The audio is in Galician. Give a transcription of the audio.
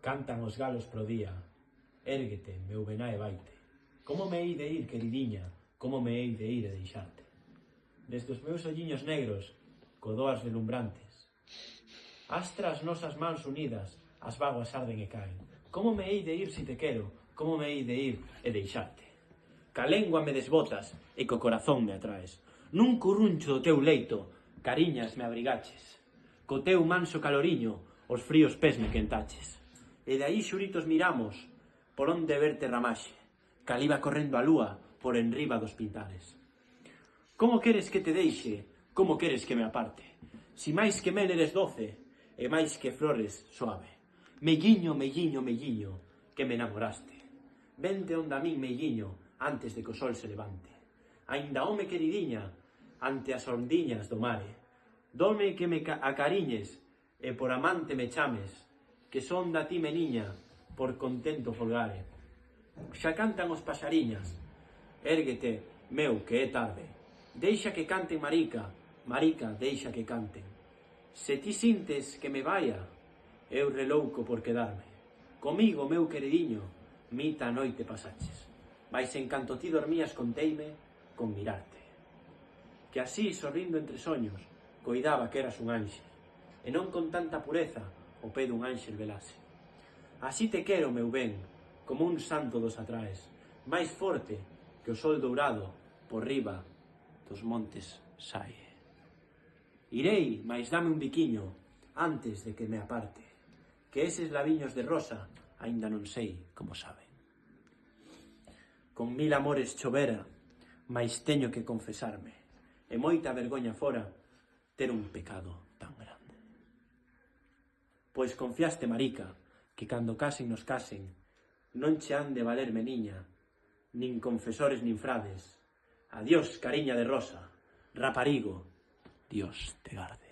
Cantan os galos pro día, érguete, meu bená e vaite. Como me hei de ir, queridiña, como me hei de ir e deixarte? Desde os meus olliños negros, codoas relumbrantes. Astra as nosas mans unidas, as vaguas arden e caen. Como me hei de ir si te quero, como me hei de ir e deixarte? Ca lengua me desbotas e co corazón me atraes. Nun curruncho do teu leito, cariñas me abrigaches. Co teu manso caloriño, os fríos pés me quentaches. E de aí xuritos miramos, por onde verte ramaxe, caliba correndo a lúa por enriba dos pintares. Como queres que te deixe, como queres que me aparte? Si máis que mel eres doce, e máis que flores suave. Melliño, melliño, melliño, que me enamoraste. Vente onda a min, melliño, antes de que o sol se levante. Ainda home queridiña, ante as ondiñas do mare. Dome que me acariñes, e por amante me chames, que son da ti meniña, por contento folgare. Xa cantan os paxariñas, érguete, meu, que é tarde. Deixa que canten marica, marica, deixa que canten. Se ti sintes que me vaia, eu relouco por quedarme. Comigo, meu queridiño, mita a noite pasaches. Mais en canto ti dormías conteime con mirarte. Que así, sorrindo entre soños, coidaba que eras un anxe, e non con tanta pureza o pé dun anxel velase. Así te quero, meu ben, como un santo dos atraes, máis forte que o sol dourado por riba dos montes sae. Irei, mais dame un biquiño, antes de que me aparte, que eses labiños de rosa aínda non sei como saben. Con 1000 amores chovera, mais teño que confesarme, e moita vergoña fora ter un pecado tan grande. Pois confiaste, marica, que cando casen nos casen, non che han de valer meniña, nin confesores nin frades. Adiós, cariña de rosa, raparigo, Dios te garde.